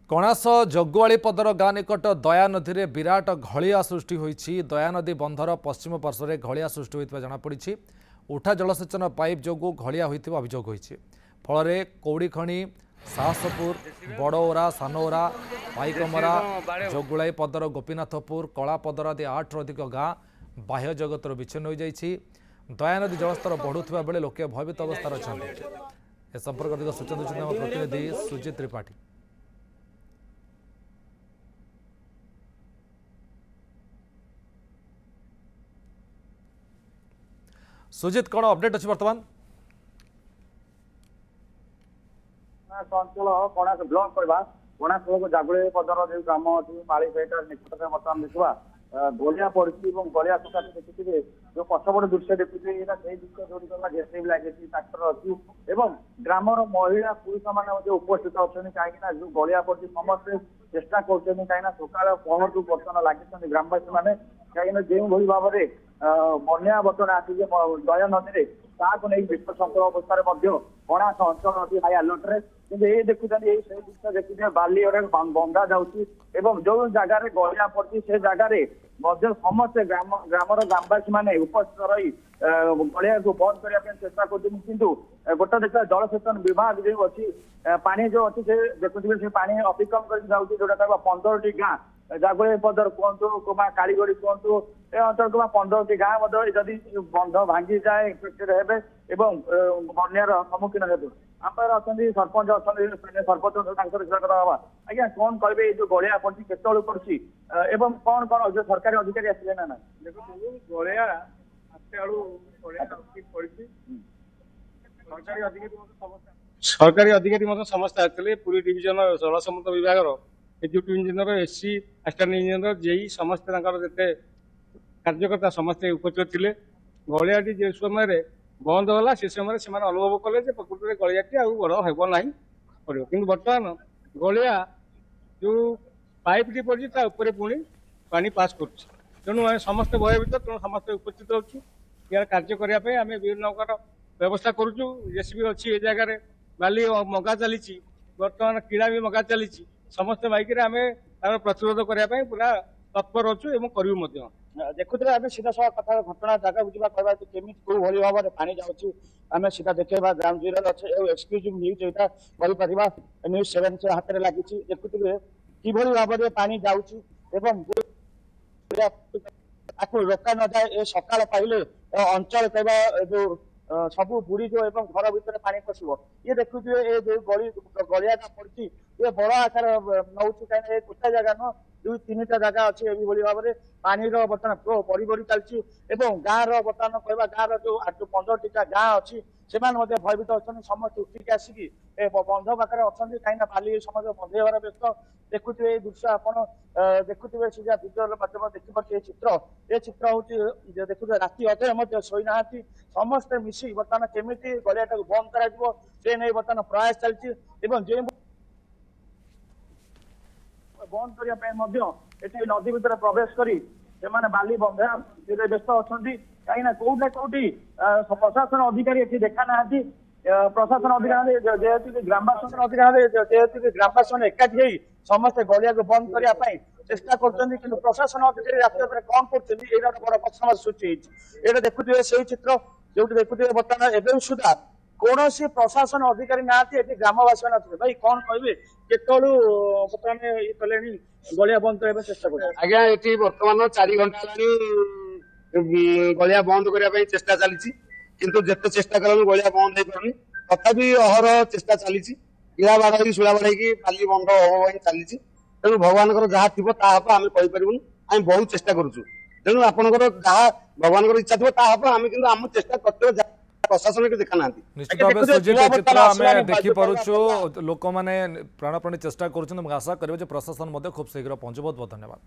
कणास जगुआलीपदर गाँ निकट दया नदी में विराट घलिया सृष्टि होईछि। दया नदी बंधर पश्चिम पार्श्व घलिया सृष्टि होता जमापड़ी। उठा जलसेचन पाइप जो घलिया होता अभियोग होईछि। फल कौड़ीखणी साहसपुर बड़ौरा सानौरा पाइकमरा जगुआलीपदर गोपीनाथपुर कलापदर आदि 8 ରୁ अधिक गाँ बाह्य जगतर विच्छिन्न हो जाइछि। दया नदी जलस्तर बढ़ुवा बेले लोके भयभीत अवस्था अच्छा। ए संपर्क अधिक सूचना देते आम प्रतिनिधि सुजित त्रिपाठी। सुजित कौन अपडेट अच्छी बर्तमान अंचल कणास ब्लक कहवा कणास ब्लक जागुड़ी पदर जो ग्राम अच्छी माली सहित निकट में बर्तमान देखा गलिया पड़ी गलिया सकाशे देखिए जो पछपट दृश्य देखुचे से दृश्य जो जेसीबी लगी ट्राक्टर अच्छी ग्रामर महिला पुरुष मैंने उपस्थित अच्छा कहीं जो गलिया पड़ी समस्ते चेष्टा कर सका पहर बर्तमान लगी ग्रामवासी मैंने कहीं जो भाव में बन्या बर्तमान आसी दया नदी में नहीं विपद संकुल अवस्था कणास अंचल अच्छी हाई अलर्ट कि ये देखुं दृश्य देखिए बाली बंधा जाऊँगी जो जगार गलिया पड़ी से जगार समस्ते ग्रामर ग्रामवासी मैंने उपस्थित रही गलिया को बंद करने चेष्टा कर गोटे देखा जलसेचन विभाग जो अच्छी पानी जो अच्छी से देखुए से पानी अतिक्रम कर जाऊँगी जोटा कह 15टी गाँ जागुड़ी पदर कहतु कालीगढ़ी कहतु ए अंचल को 15टी गाँ जदि बंध भांगी जाए इन्फेक्टेड हे बन्यार सम्मुखीन हे आम अच्छा सरपंच अच्छा सरपंच आज्ञा कौन कहे जो गलिया पड़ी केत पड़ी एवं कौन कौन जो सरकारी अधिकारी आसे ना ना देखो गलिया सरकारी अधिकारी समस्त आते पुरी डिविजन जलसम्पद विभाग executive engineer SC assistant engineer JE समस्त जिते कार्यकर्ता समस्ते उपस्थित थे गलियाटी जो समय बंद होला से समय से अनुभव कले प्रकृत में गलियाटी बड़ हेब ना पड़ो कि बर्तमान गलिया जो पाइपटी पड़ी पुणी पानी पास करूँ समस्त भयभीत तेणु समस्त उपस्थित होचु यार कार्य करने आम विभिन्न प्रकार व्यवस्था करुचु जेसीबी अच्छी ए जगह बाली मगा चली बर्तमान किड़ा भी मगा चली समस्त बाइक आम तार प्रतिरोध करने पूरा तत्पर अच्छु करूँ देखुते आम सीधा सब कथा घटना जगह बुझा कहवा केमी कौ भाई भाव में पानी जाऊँ आम सीधा देखा ग्राउंड जीरो अच्छे एक्सक्लूसिव न्यूज यहाँ कर न्यूज 7 से हाथ में लगी देखुए कि भाव में पानी जाऊँ रोका न जाए ए सकाल पाइले अंचल कहवा जो सब बुड़ी जो घर भीतर पानी पशु ये देखुए ये जो गलिया पड़ी ये बड़ आकार नौ कहीं गोटे जगह न 2-3टा जगह अच्छी ये भाव में पानी बर्तमान फ्लो बढ़ी बढ़ी चलती गाँव बर्तमान कहवा गाँव जो 15टी गाँ अच्छी से भयभीत अच्छा समस्त उठिक आसिक बंध पाखे अच्छा कहीं बाली समस्त बंधेबार व्यस्त देखुए दृश्य आप देखुए सीधा भिडियो माध्यम देखिपे चित्र ये चित्र हूँ देखुए राति अधे शोना समस्ते मिसी बर्तमान केमी गलिया बंद कर नहीं बर्तमान प्रयास चलती जो बंद करने नदी भितर प्रवेश कर बाली बंधा व्यस्त अच्छा कहीं कौटा कौटी प्रशासन अधिकारी ये देखा ना प्रशासन अधिकारी जेहेतु ग्रामवासी अधिकारी जेहेतु ग्रामवासी एकाठी समस्ते गलिया को बंद करने चेष्टा कर प्रशासन अधिकारी रात कौन कर बड़ प्रश्न सृष्टि ये देखुए से चित्र जो देखुए बर्तमान एवं सुधा कौन प्रशासन अधिकारी ना ग्रामवासी ना भाई कौन कहे केतु बर्तमान ये कले गलिया बंद करने चेष्टा कर आज्ञा ये बर्तमान 4 घंटा गलिया बंद करने चेष्टा चली किंतु जिते चेष्टा करूँ गलिया बंद हो पानी तथापि अहर चेष्टा चली इड़ा बाड़ सुड़ा बाड़ी बाली बंद हम चली तेणु भगवान जहाँ थी आम कहीपरूँ आम बहुत चेष्टा करुँ तेणु आपंकर जहाँ भगवान इच्छा थी आम कि आम चेष्टा करते प्रशासन के देखा ना निश्चित भाव सुजित चित्र आम देखिपु लोक मैंने प्राणप्राणी चेष्टा कर आशा करेंगे प्रशासन खूब शीघ्र पहुंचे। बहुत बहुत धन्यवाद।